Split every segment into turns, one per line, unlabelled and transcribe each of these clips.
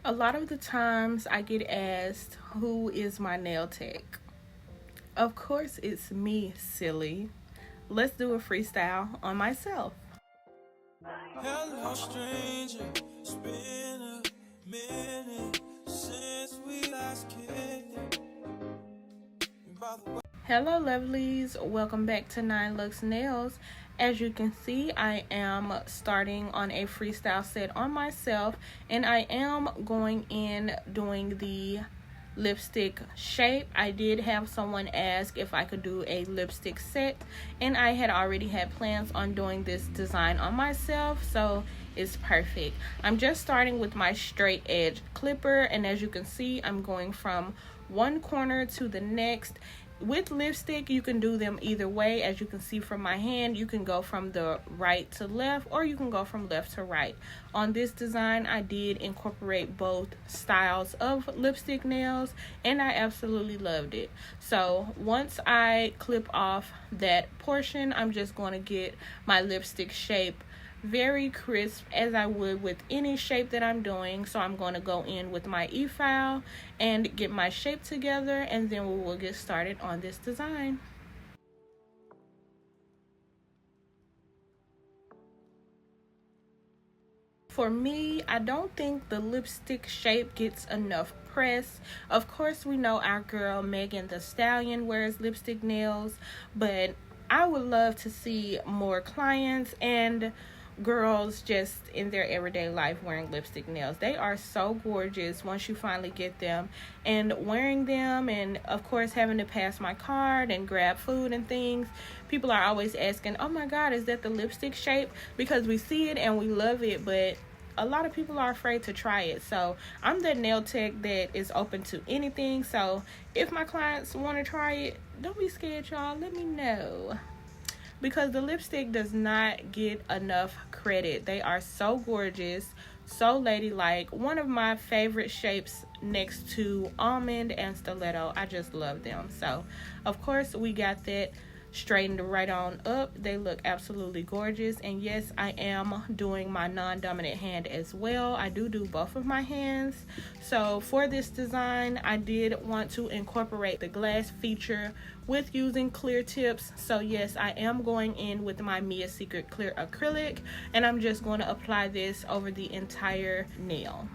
A lot of the times I get asked, who is my nail tech? Of course, it's me, silly. Let's do a freestyle on myself.
Hello, stranger. It's been a minute since we last kicked it.
Hello, Lovelies. Welcome back to 9 Lux Nails. As you can see, I am starting on a freestyle set on myself, and I am going in doing the lipstick shape. I did have someone ask if I could do a lipstick set, and I had already had plans on doing this design on myself, so it's perfect. I'm just starting with my straight edge clipper, and as you can see, I'm going from one corner to the next. With lipstick, you can do them either way. As you can see from my hand, you can go from the right to left, or you can go from left to right. On this design, I did incorporate both styles of lipstick nails, and I absolutely loved it. So once I clip off that portion, I'm just going to get my lipstick shape very crisp, as I would with any shape that I'm doing. So I'm going to go in with my e-file and get my shape together, and then we will get started on this design. For me, I don't think the lipstick shape gets enough press. Of course, we know our girl Megan Thee Stallion wears lipstick nails, but I would love to see more clients and girls just in their everyday life wearing lipstick nails. They are so gorgeous once you finally get them, and wearing them, and of course having to pass my card and grab food and things, people are always asking, oh my god, is that the lipstick shape? Because we see it and we love it, but a lot of people are afraid to try it. So I'm the nail tech that is open to anything. So if my clients want to try it, don't be scared, y'all. Let me know, because the lipstick does not get enough credit. They are so gorgeous, so ladylike. One of my favorite shapes next to almond and stiletto. I just love them. So of course we got that straightened right on up. They look absolutely gorgeous. And yes, I am doing my non-dominant hand as well. I do both of my hands. So for this design, I did want to incorporate the glass feature with using clear tips. So yes, I am going in with my Mia Secret clear acrylic, and I'm just going to apply this over the entire nail.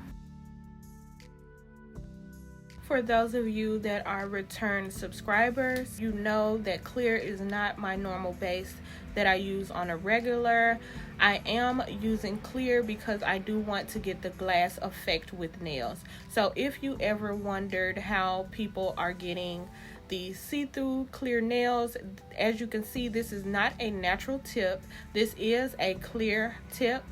For those of you that are return subscribers, you know that clear is not my normal base that I use on a regular. I am using clear because I do want to get the glass effect with nails. So if you ever wondered how people are getting the see-through clear nails, as you can see, this is not a natural tip. This is a clear tip,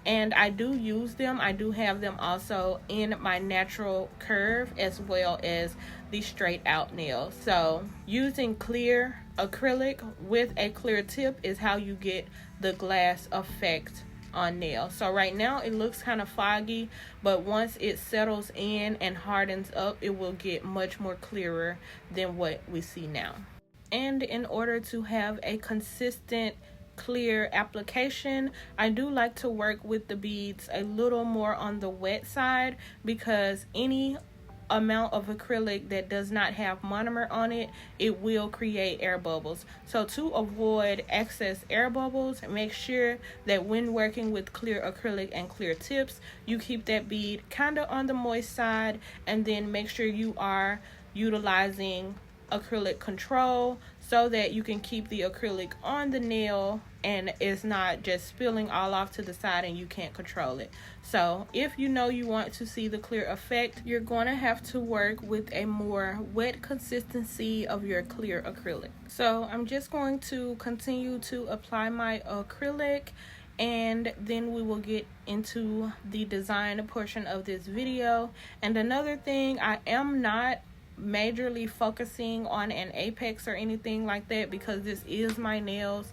and I do use them. I do have them also in my natural curve as well as the straight out nails. So using clear acrylic with a clear tip is how you get the glass effect on nails. So right now it looks kind of foggy, but once it settles in and hardens up, it will get much more clearer than what we see now. And in order to have a consistent clear application, I do like to work with the beads a little more on the wet side, because any amount of acrylic that does not have monomer on it, it will create air bubbles. So to avoid excess air bubbles, make sure that when working with clear acrylic and clear tips, you keep that bead kind of on the moist side, and then make sure you are utilizing acrylic control so that you can keep the acrylic on the nail and it's not just spilling all off to the side and you can't control it. So if you know you want to see the clear effect, you're going to have to work with a more wet consistency of your clear acrylic. So I'm just going to continue to apply my acrylic, and then we will get into the design portion of this video. And another thing, I am not majorly focusing on an apex or anything like that, because this is my nails.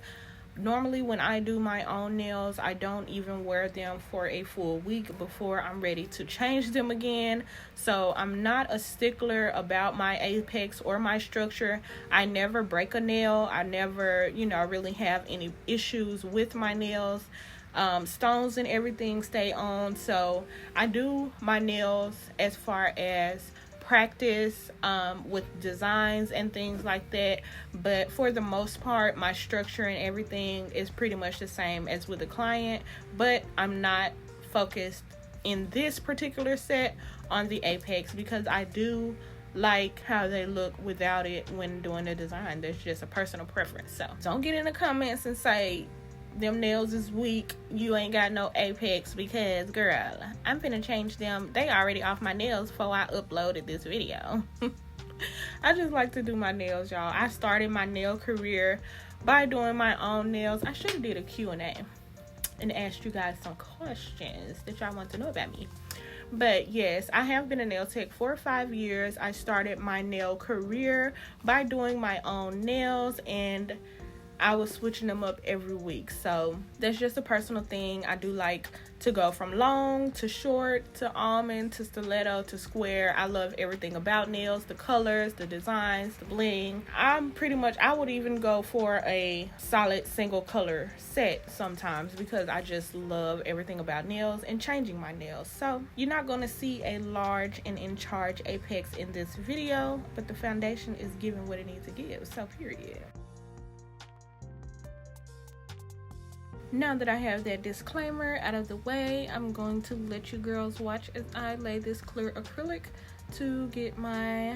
Normally when I do my own nails, I don't even wear them for a full week before I'm ready to change them again. So I'm not a stickler about my apex or my structure. I never break a nail. I never, really have any issues with my nails. stones and everything stay on. So I do my nails as far as practice with designs and things like that, but for the most part my structure and everything is pretty much the same as with a client. But I'm not focused in this particular set on the apex because I do like how they look without it when doing the design. That's just a personal preference. So don't get in the comments and say them nails is weak, you ain't got no apex, because girl, I'm finna change them. They already off my nails before I uploaded this video. I just like to do my nails, y'all. I started my nail career by doing my own nails. I should have did a Q&A and asked you guys some questions that y'all want to know about me. But yes, I have been a nail tech for 5 years. I started my nail career by doing my own nails, and I was switching them up every week. So that's just a personal thing. I do like to go from long to short to almond to stiletto to square. I love everything about nails, the colors, the designs, the bling. I would even go for a solid single color set sometimes because I just love everything about nails and changing my nails. So you're not going to see a large and in charge apex in this video, but the foundation is giving what it needs to give. So period. Now that I have that disclaimer out of the way, I'm going to let you girls watch as I lay this clear acrylic to get my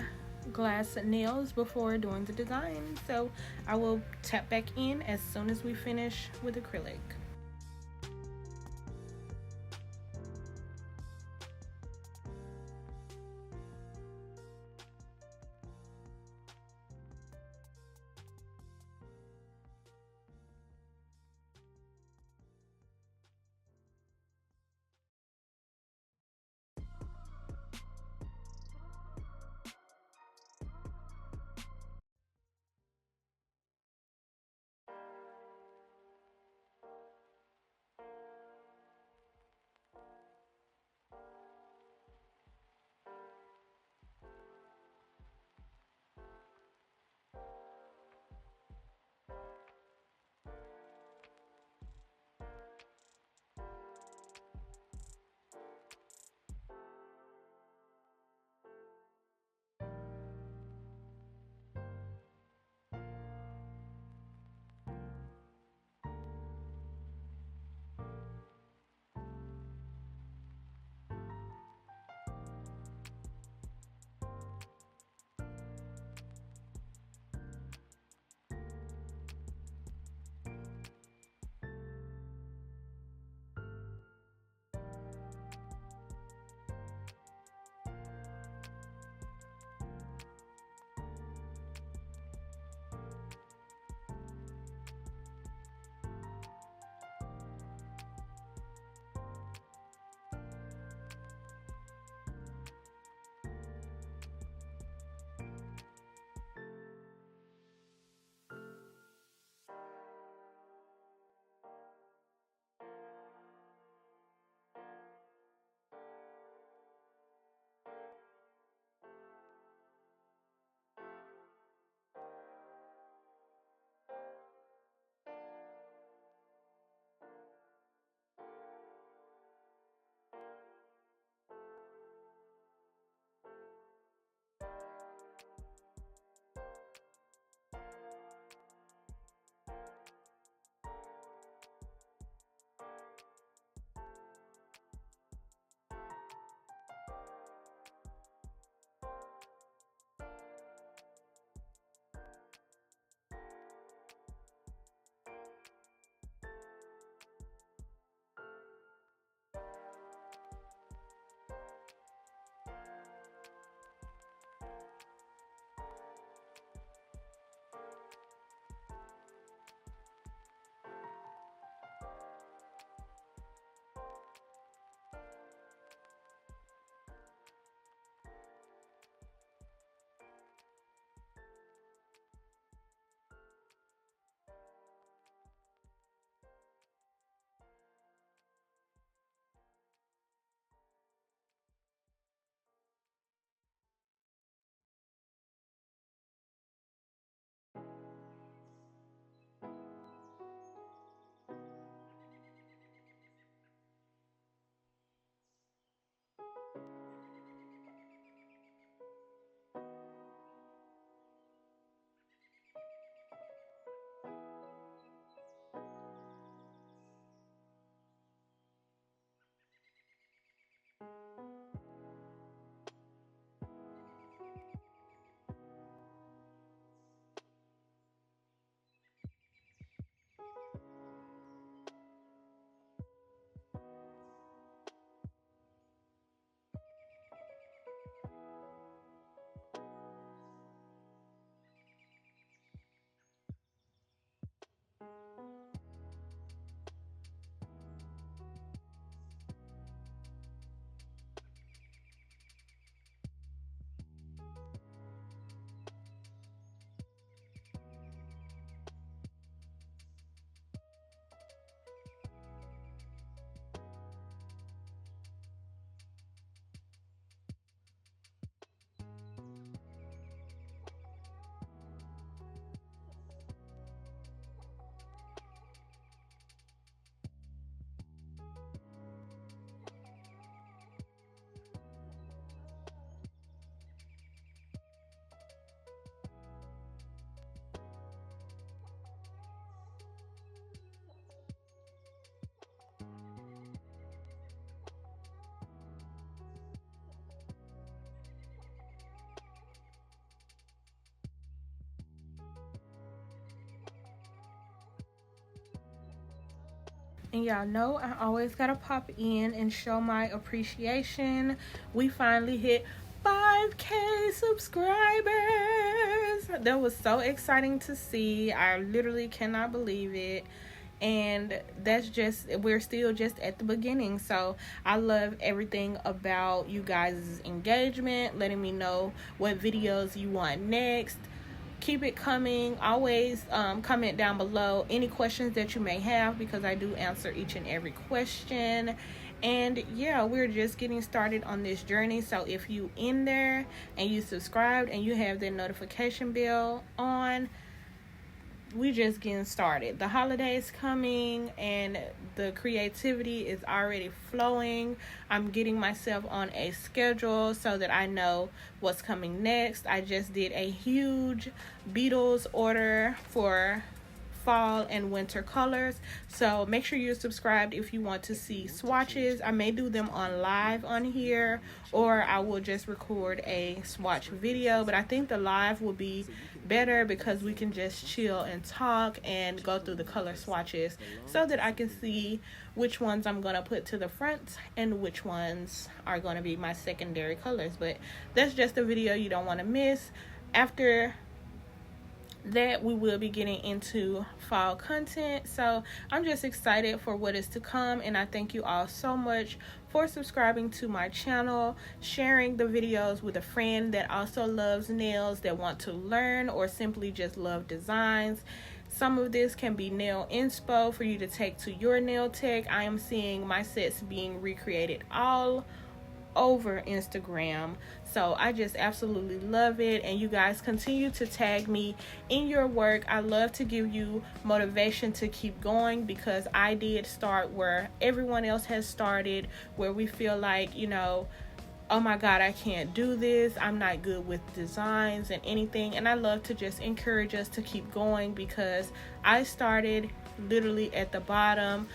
glass nails before doing the design. So I will tap back in as soon as we finish with acrylic. And y'all know I always gotta pop in and show my appreciation. We finally hit 5K subscribers. That was so exciting to see. I literally cannot believe it. And that's just, we're still just at the beginning. So I love everything about you guys' engagement, letting me know what videos you want next. Keep it coming. Always comment down below any questions that you may have, because I do answer each and every question. And yeah, we're just getting started on this journey. So if you in there and you subscribed and you have the notification bell on, we just getting started. The holidays coming and the creativity is already flowing. I'm getting myself on a schedule so that I know what's coming next. I just did a huge Beetles order for fall and winter colors, so make sure you're subscribed if you want to see swatches. I may do them on live on here, or I will just record a swatch video, but I think the live will be better because we can just chill and talk and go through the color swatches so that I can see which ones I'm going to put to the front and which ones are going to be my secondary colors. But that's just a video you don't want to miss. After that, we will be getting into fall content, so I'm just excited for what is to come. And I thank you all so much for subscribing to my channel, sharing the videos with a friend that also loves nails, that want to learn, or simply just love designs. Some of this can be nail inspo for you to take to your nail tech. I am seeing my sets being recreated all over Instagram, so I just absolutely love it. And you guys continue to tag me in your work. I love to give you motivation to keep going, because I did start where everyone else has started, where we feel like, you know, oh my god, I can't do this, I'm not good with designs and anything. And I love to just encourage us to keep going, because I started literally at the bottom.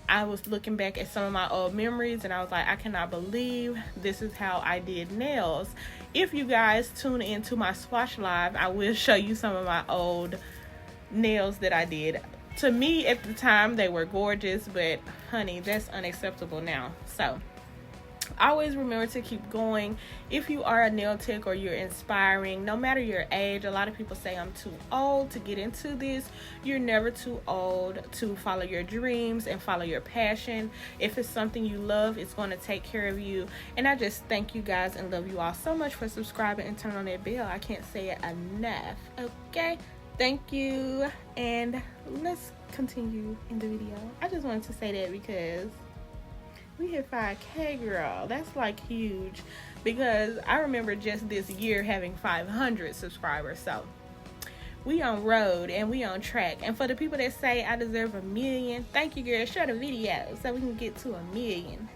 I was looking back at some of my old memories and I was like, I cannot believe this is how I did nails. If you guys tune into my swatch live, I will show you some of my old nails that I did. To me at the time they were gorgeous, but honey, that's unacceptable now. So always remember to keep going. If you are a nail tech or you're inspiring, no matter your age, a lot of people say I'm too old to get into this. You're never too old to follow your dreams and follow your passion. If it's something you love, it's going to take care of you. And I just thank you guys and love you all so much for subscribing and turning on that bell. I can't say it enough. Okay, thank you, and let's continue in the video. I just wanted to say that because we hit 5K, girl. That's like huge, because I remember just this year having 500 subscribers. So we on road and we on track. And for the people that say I deserve 1 million, thank you, girl. Share the video so we can get to 1 million.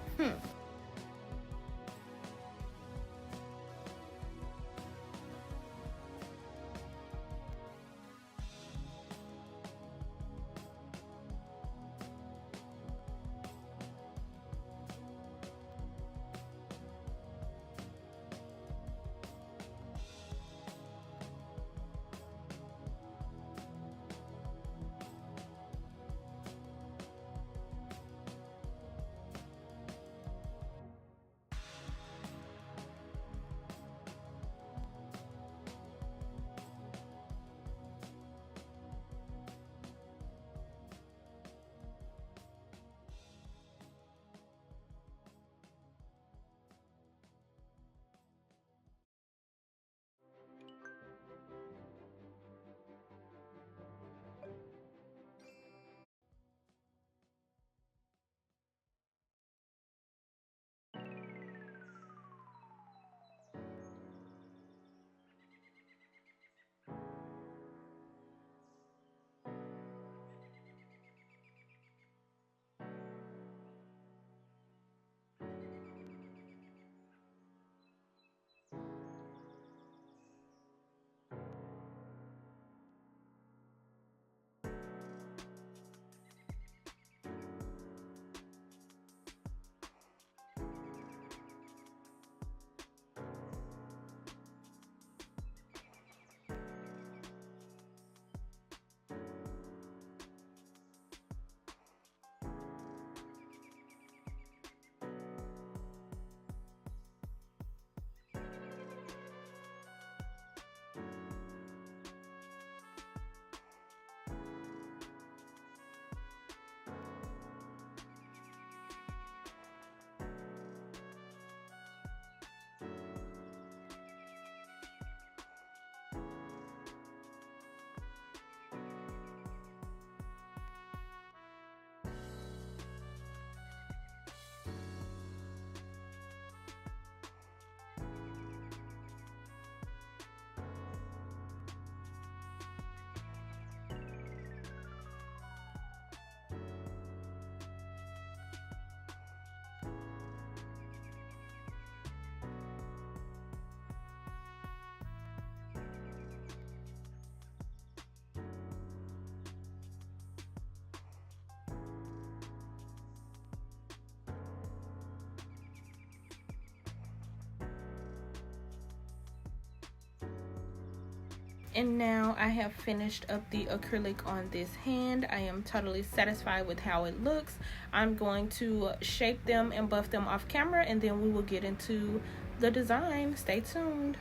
And now I have finished up the acrylic on this hand. I am totally satisfied with how it looks. I'm going to shape them and buff them off camera, and then we will get into the design. Stay tuned.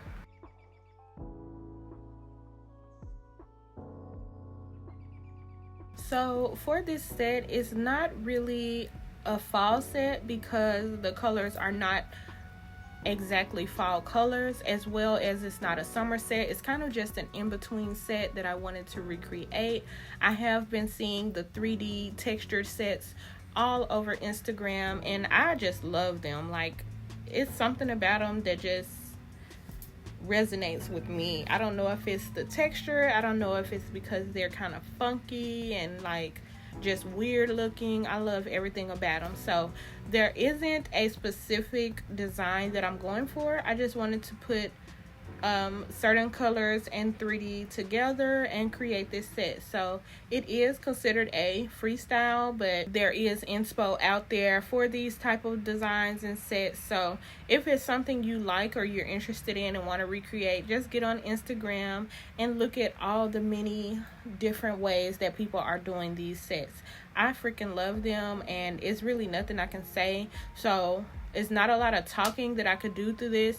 So for this set, it's not really a fall set because the colors are not exactly fall colors, as well as it's not a summer set. It's kind of just an in-between set that I wanted to recreate. I have been seeing the 3D textured sets all over Instagram, and I just love them. Like, it's something about them that just resonates with me. I don't know if it's the texture, I don't know if it's because they're kind of funky and like just weird looking. I love everything about them. So there isn't a specific design that I'm going for. I just wanted to put certain colors and 3D together and create this set. So it is considered a freestyle, but there is inspo out there for these type of designs and sets. So if it's something you like or you're interested in and want to recreate, just get on Instagram and look at all the many different ways that people are doing these sets. I freaking love them, and it's really nothing I can say. So it's not a lot of talking that I could do through this.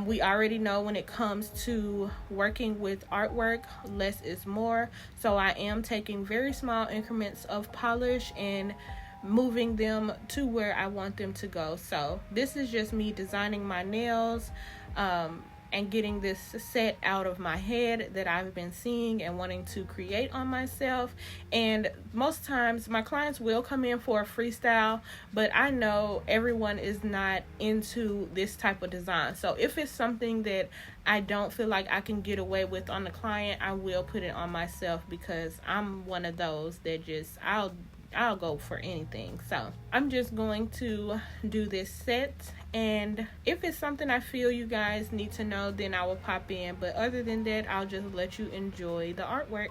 We already know when it comes to working with artwork, less is more. So I am taking very small increments of polish and moving them to where I want them to go. So this is just me designing my nails and getting this set out of my head that I've been seeing and wanting to create on myself. And most times my clients will come in for a freestyle, but I know everyone is not into this type of design. So if it's something that I don't feel like I can get away with on the client, I will put it on myself, because I'm one of those that just I'll go for anything. So I'm just going to do this set, and if it's something I feel you guys need to know, then I will pop in. But other than that, I'll just let you enjoy the artwork.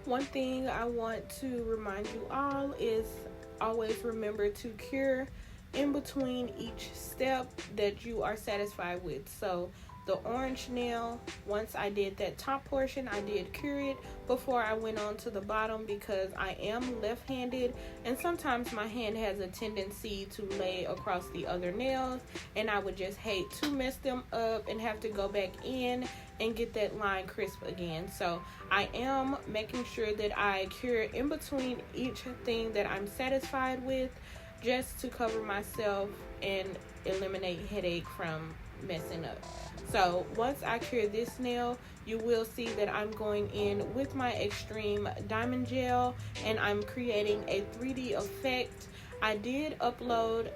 One thing I want to remind you all is always remember to cure in between each step that you are satisfied with. So the orange nail, once I did that top portion, I did cure it before I went on to the bottom because I am left-handed and sometimes my hand has a tendency to lay across the other nails, and I would just hate to mess them up and have to go back in and get that line crisp again. So I am making sure that I cure in between each thing that I'm satisfied with, just to cover myself and eliminate headache from messing up. So once I cure this nail, you will see that I'm going in with my extreme diamond gel and I'm creating a 3D effect. I did upload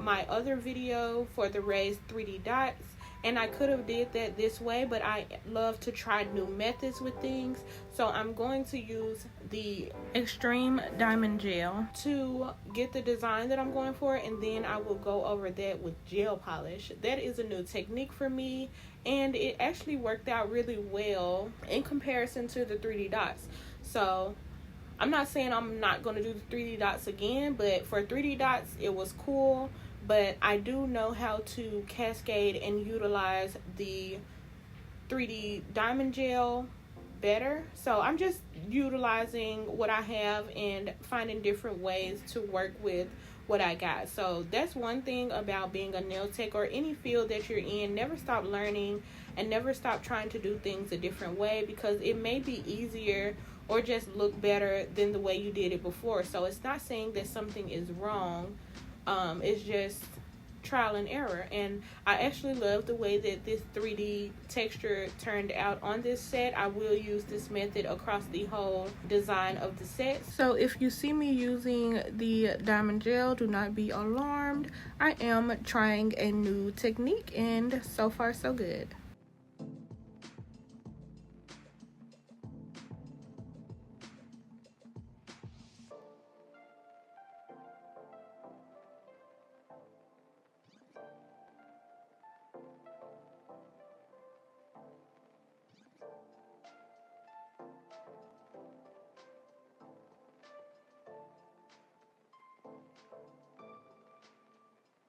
my other video for the raised 3D dots, and I could have did that this way, but I love to try new methods with things. So I'm going to use the extreme diamond gel to get the design that I'm going for, and then I will go over that with gel polish. That is a new technique for me, and it actually worked out really well in comparison to the 3D dots. So I'm not saying I'm not going to do the 3D dots again, but for 3D dots, it was cool. But I do know how to cascade and utilize the 3D diamond gel better. So I'm just utilizing what I have and finding different ways to work with what I got. So that's one thing about being a nail tech or any field that you're in. Never stop learning and never stop trying to do things a different way, because it may be easier or just look better than the way you did it before. So it's not saying that something is wrong. It's just trial and error, and I actually love the way that this 3D texture turned out on this set. I will use this method across the whole design of the set. So if you see me using the diamond gel, do not be alarmed. I am trying a new technique, and so far so good.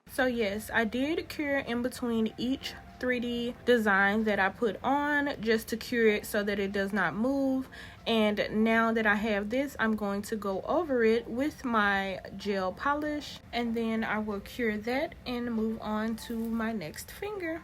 So yes, I did cure in between each 3D design that I put on, just to cure it so that it does not move. And now that I have this, I'm going to go over it with my gel polish, and then I will cure that and move on to my next finger.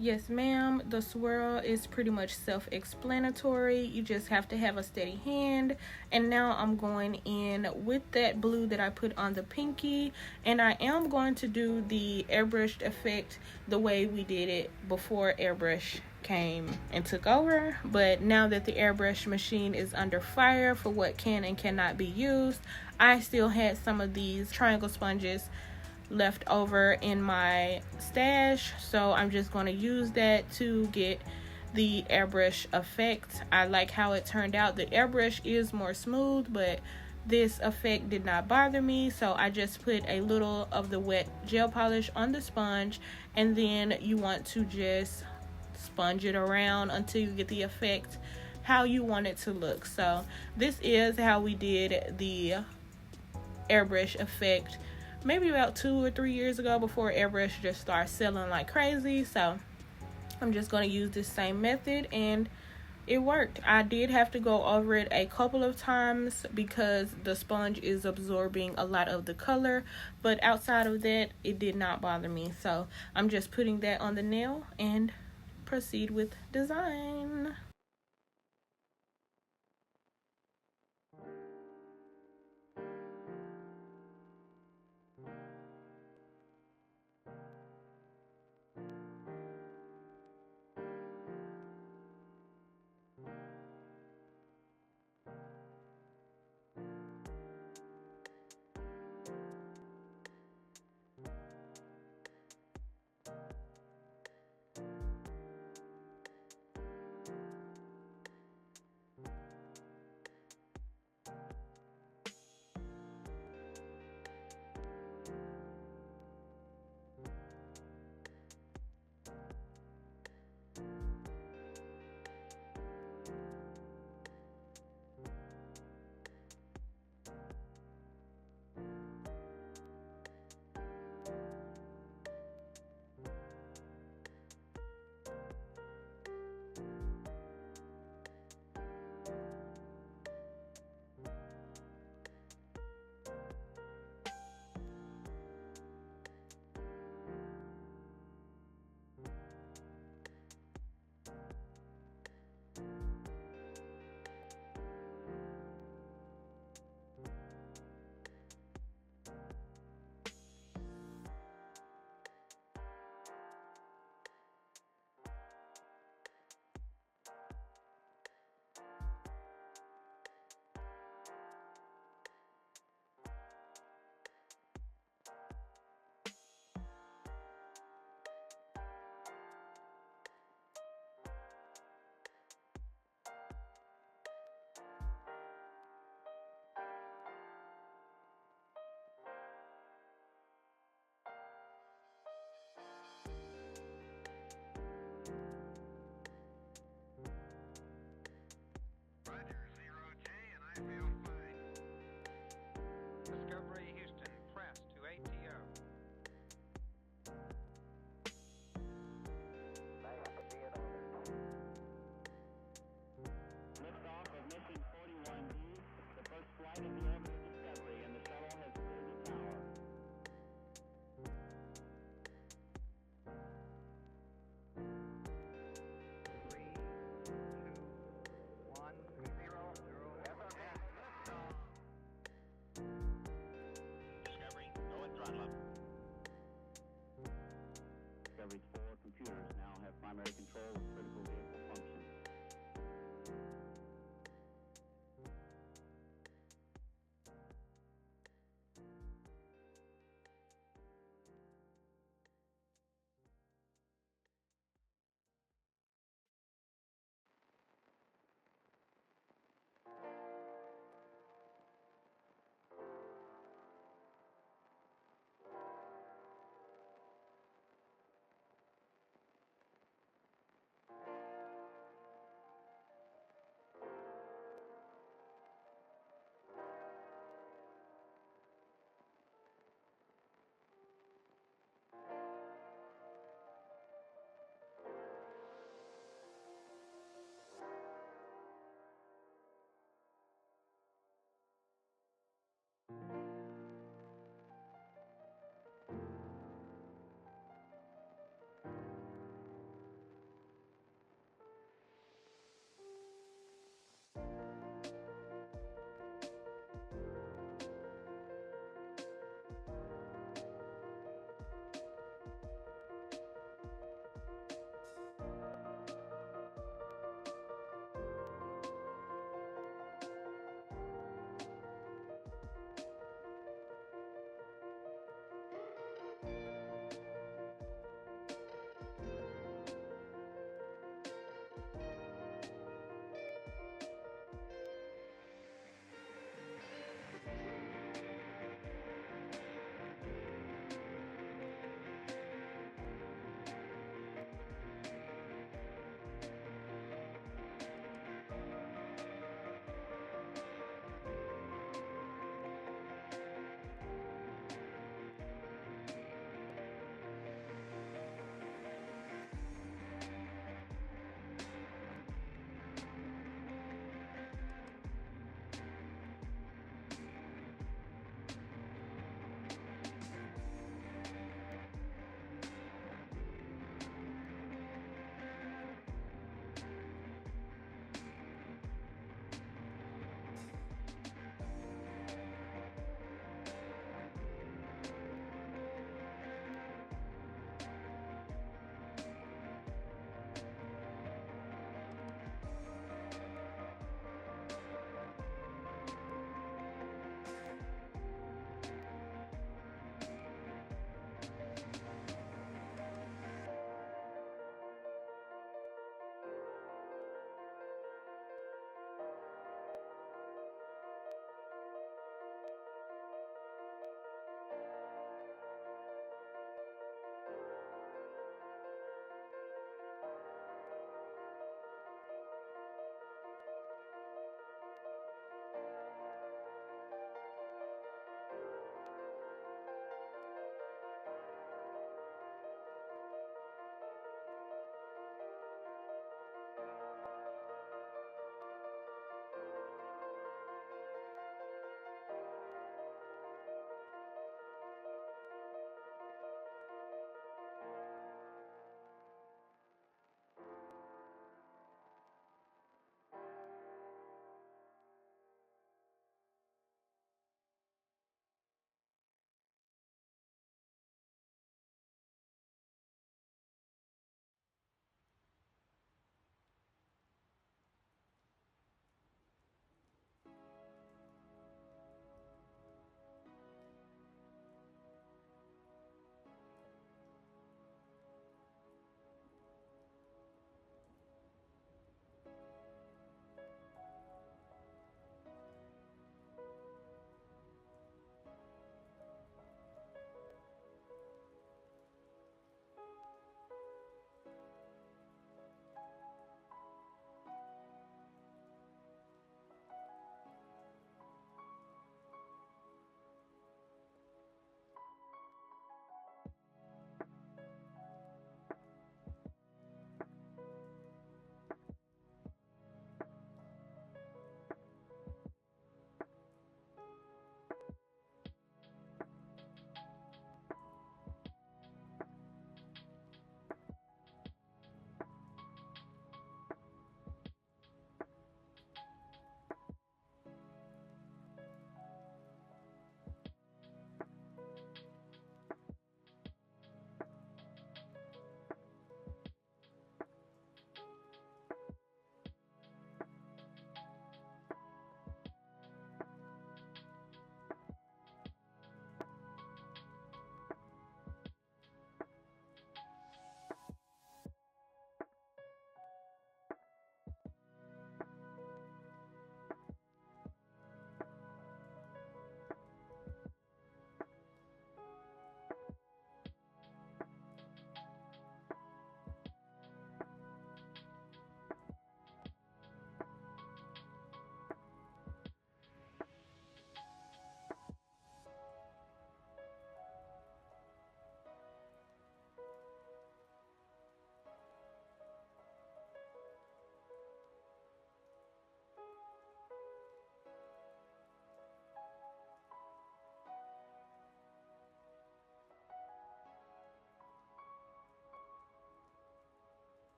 Yes, ma'am. The swirl is pretty much self-explanatory. You just have to have a steady hand. And now I'm going in with that blue that I put on the pinky. And I am going to do the airbrushed effect the way we did it before airbrush came and took over. But now that the airbrush machine is under fire for what can and cannot be used, I still had some of these triangle sponges left over in my stash, so I'm just going to use that to get the airbrush effect. I like how it turned out. The airbrush is more smooth, but this effect did not bother me, so I just put a little of the wet gel polish on the sponge, and then you want to just sponge it around until you get the effect how you want it to look. So this is how we did the airbrush effect maybe about 2 or 3 years ago, before airbrush just started selling like crazy. So I'm just going to use this same method, and it worked. I did have to go over it a couple of times because the sponge is absorbing a lot of the color, but outside of that, it did not bother me. So I'm just putting that on the nail and proceed with design.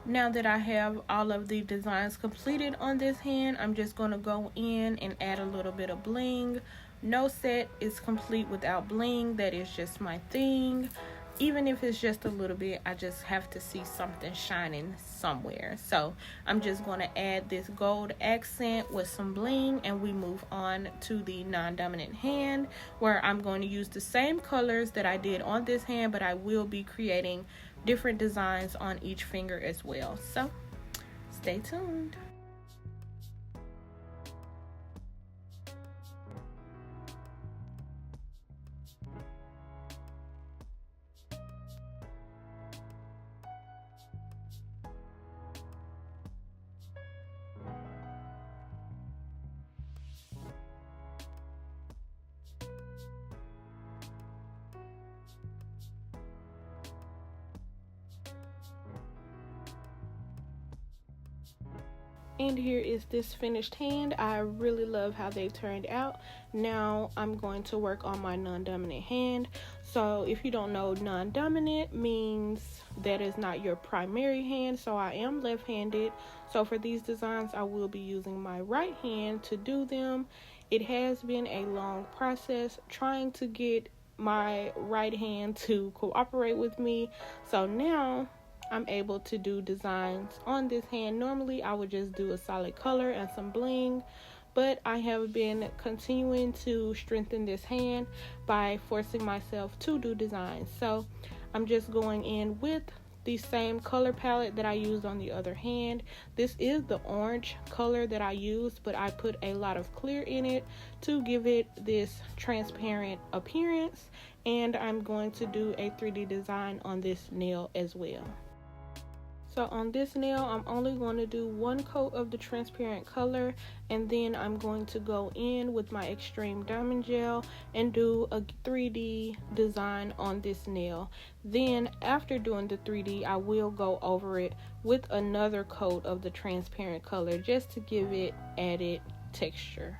Now that I have all of the designs completed on this hand, I'm just going to go in and add a little bit of bling. No set is complete without bling. That is just my thing. Even if it's just a little bit, I just have to see something shining somewhere. So I'm just going to add this gold accent with some bling, and we move on to the non-dominant hand, where I'm going to use the same colors that I did on this hand, but I will be creating different designs on each finger as well. So stay tuned. And here is this finished hand. I really love how they turned out. Now I'm going to work on my non-dominant hand. So if you don't know, non-dominant means that is not your primary hand. So I am left-handed. So for these designs, I will be using my right hand to do them. It has been a long process trying to get my right hand to cooperate with me. So now I'm able to do designs on this hand. Normally I would just do a solid color and some bling, but I have been continuing to strengthen this hand by forcing myself to do designs. So I'm just going in with the same color palette that I used on the other hand. This is the orange color that I used, but I put a lot of clear in it to give it this transparent appearance, and I'm going to do a 3D design on this nail as well. So on this nail, I'm only going to do one coat of the transparent color, and then I'm going to go in with my extreme diamond gel and do a 3D design on this nail. Then after doing the 3D, I will go over it with another coat of the transparent color just to give it added texture.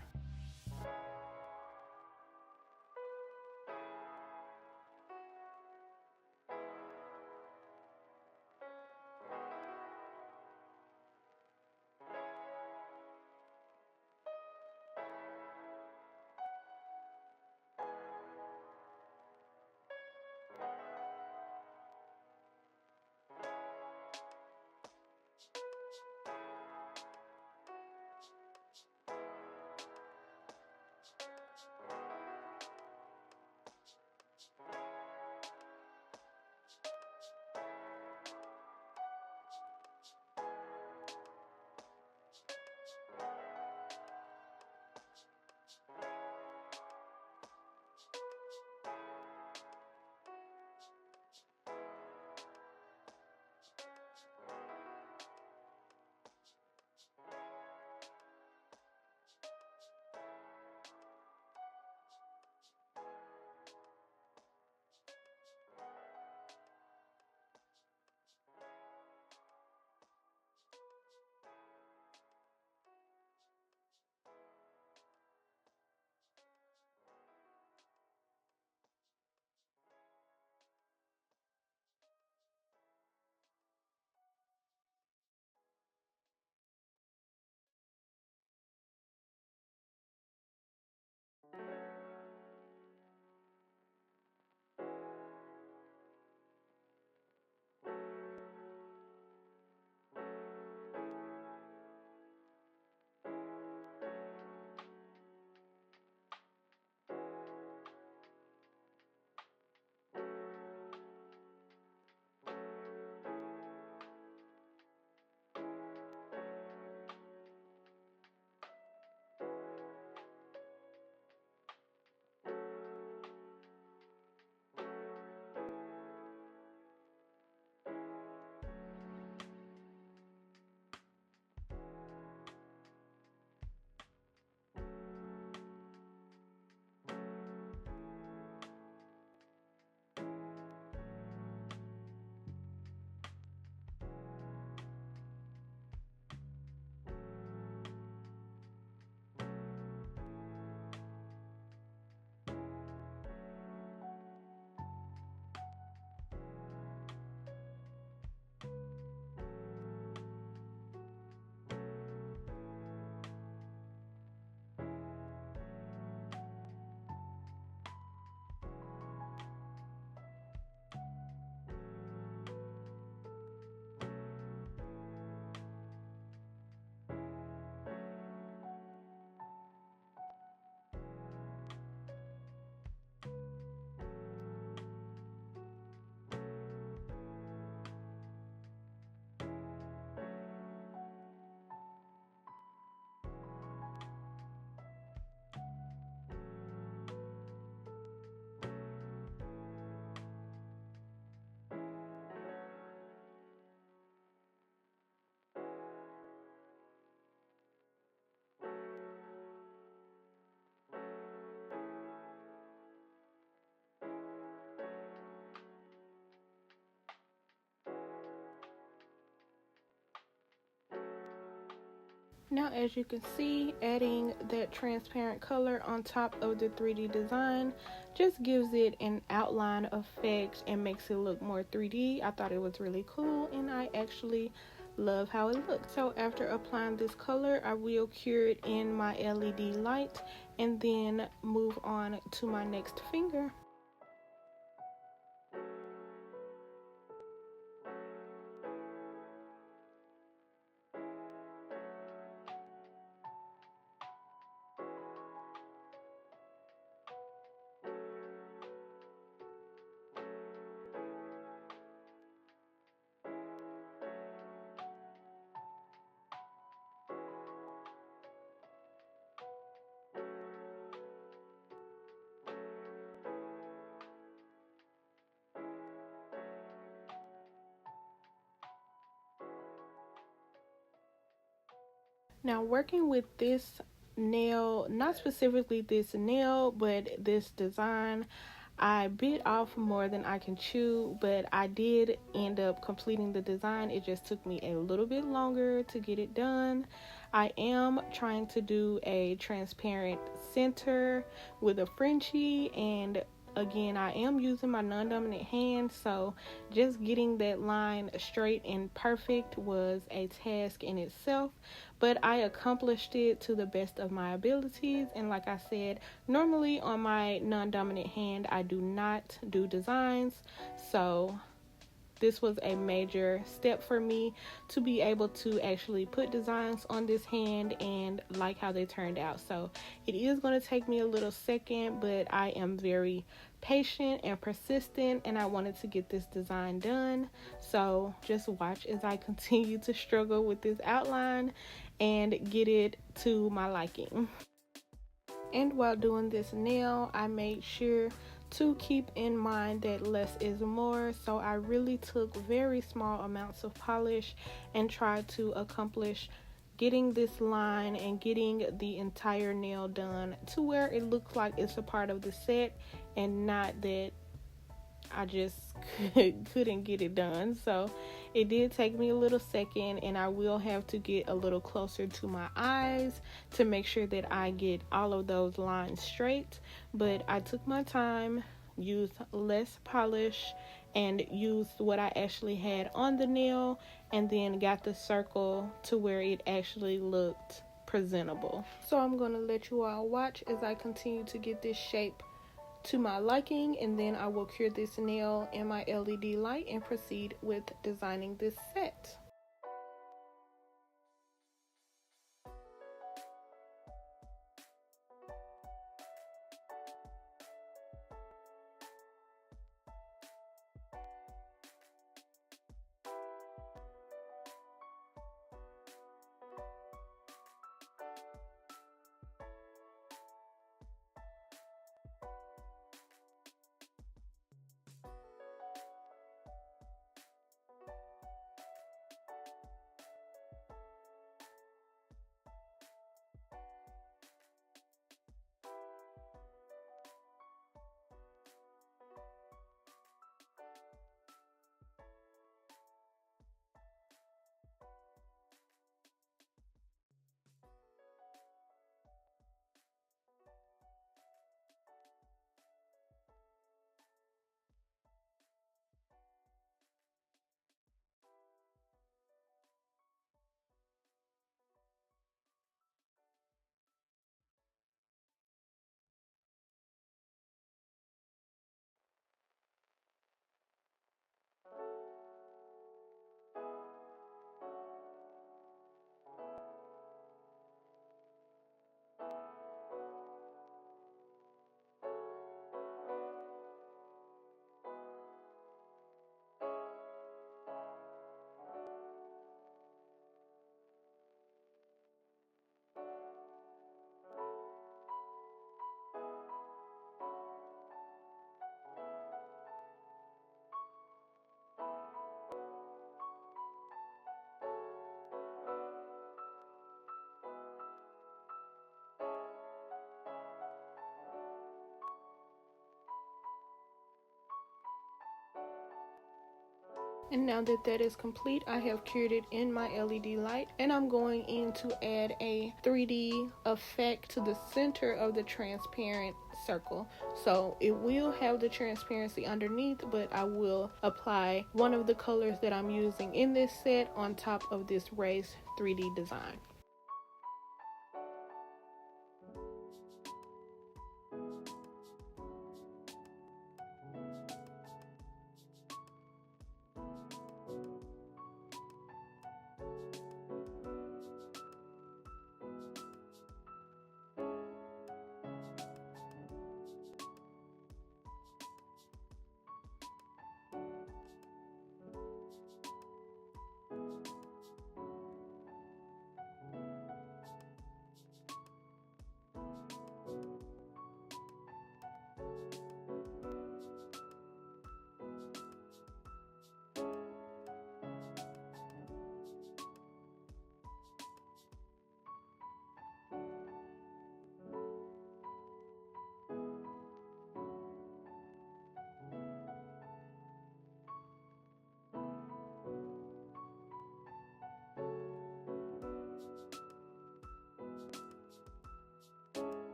Now, as you can see, adding that transparent color on top of the 3D design just gives it an outline effect and makes it look more 3D. I thought it was really cool, and I actually love how it looks. So after applying this color, I will cure it in my LED light and then move on to my next finger. Now, working with this nail, not specifically this nail, but this design, I bit off more than I can chew, but I did end up completing the design. It just took me a little bit longer to get it done. I am trying to do a transparent center with a Frenchie, and again, I am using my non-dominant hand, so just getting that line straight and perfect was a task in itself, but I accomplished it to the best of my abilities. And like I said, normally on my non-dominant hand I do not do designs, so this was a major step for me to be able to actually put designs on this hand and like how they turned out. So it is going to take me a little second, but I am very patient and persistent, and I wanted to get this design done. So just watch as I continue to struggle with this outline and get it to my liking. And while doing this nail, I made sure to keep in mind that less is more, so I really took very small amounts of polish and tried to accomplish getting this line and getting the entire nail done to where it looks like it's a part of the set and not that I just couldn't get it done. So it did take me a little second, and I will have to get a little closer to my eyes to make sure that I get all of those lines straight. But I took my time, used less polish, and used what I actually had on the nail, and then got the circle to where it actually looked presentable. So I'm going to let you all watch as I continue to get this shape to my liking, and then I will cure this nail in my LED light and proceed with designing this set. And now that that is complete, I have cured it in my LED light, and I'm going in to add a 3D effect to the center of the transparent circle. So it will have the transparency underneath, but I will apply one of the colors that I'm using in this set on top of this raised 3D design.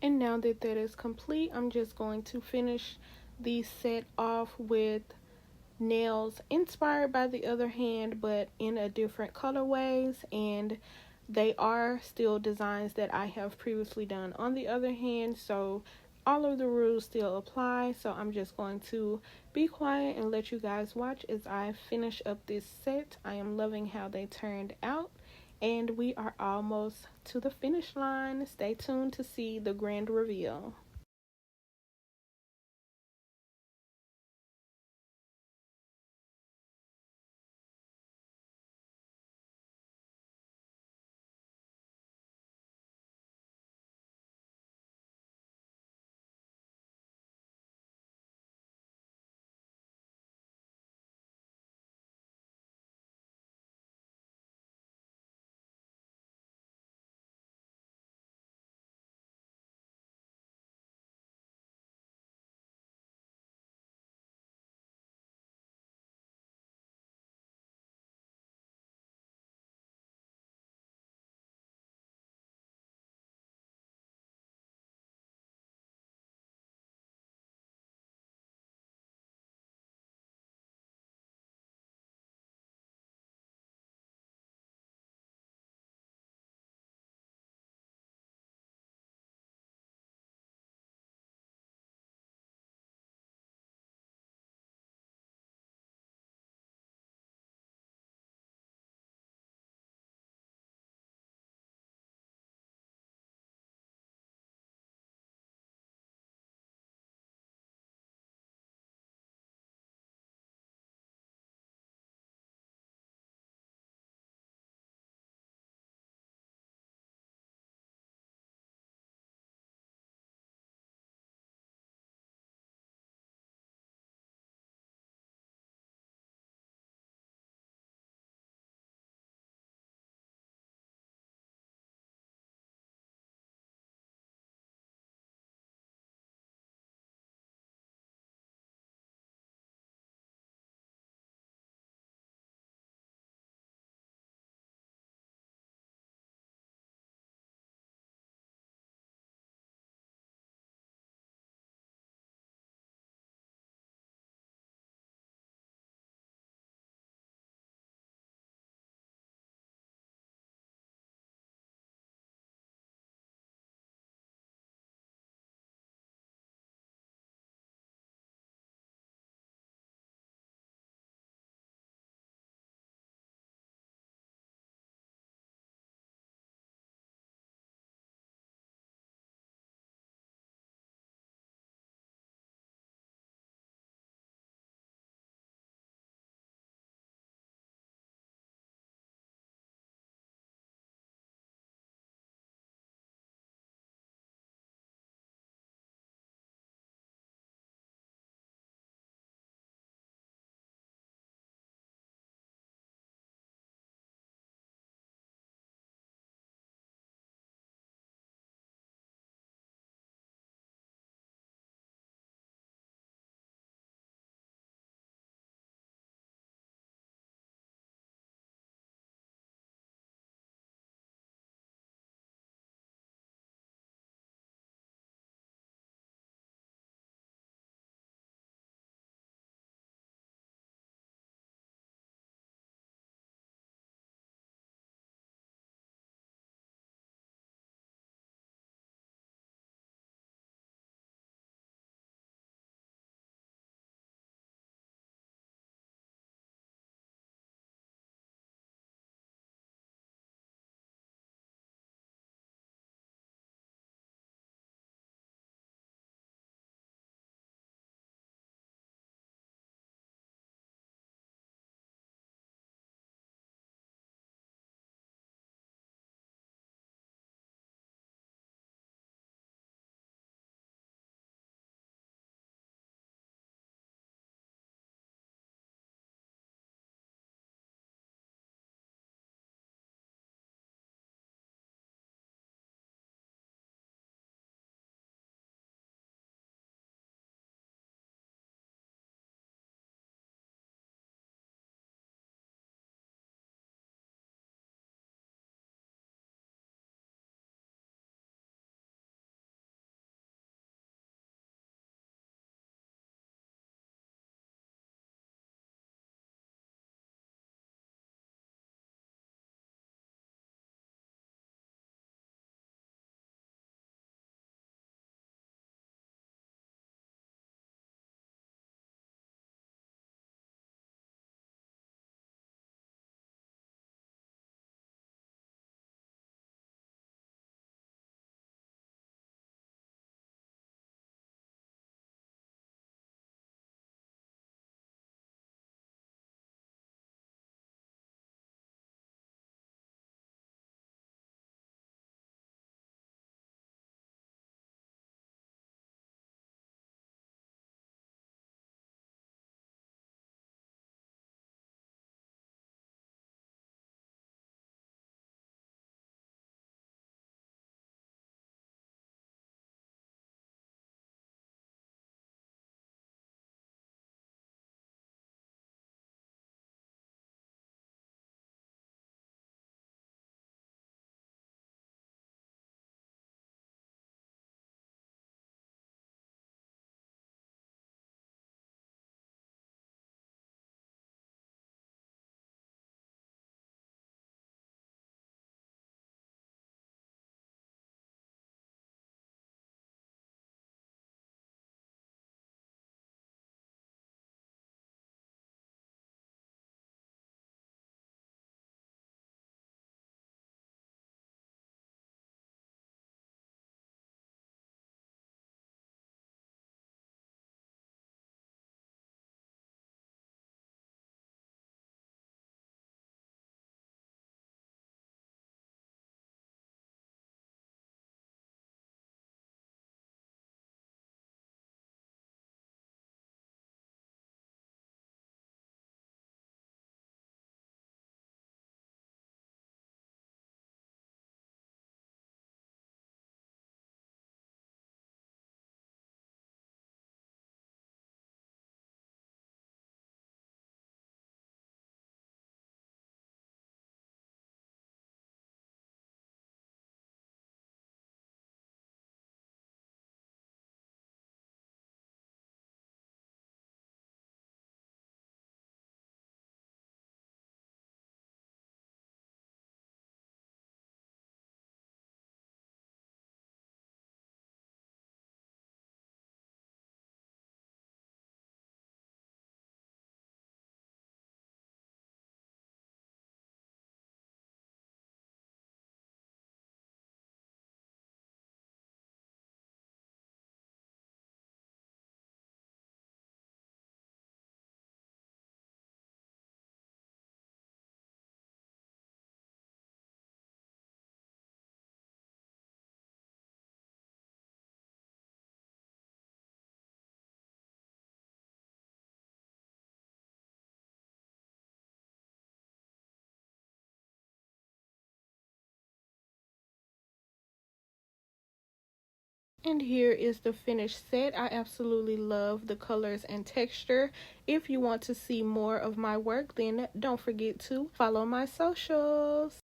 And now that that is complete, I'm just going to finish the set off with nails inspired by the other hand, but in a different colorways, and they are still designs that I have previously done on the other hand, so all of the rules still apply. So I'm just going to be quiet and let you guys watch as I finish up this set. I am loving how they turned out, and we are almost to the finish line. Stay tuned to see the grand reveal. And here is the finished set. I absolutely love the colors and texture. If you want to see more of my work, then don't forget to follow my socials.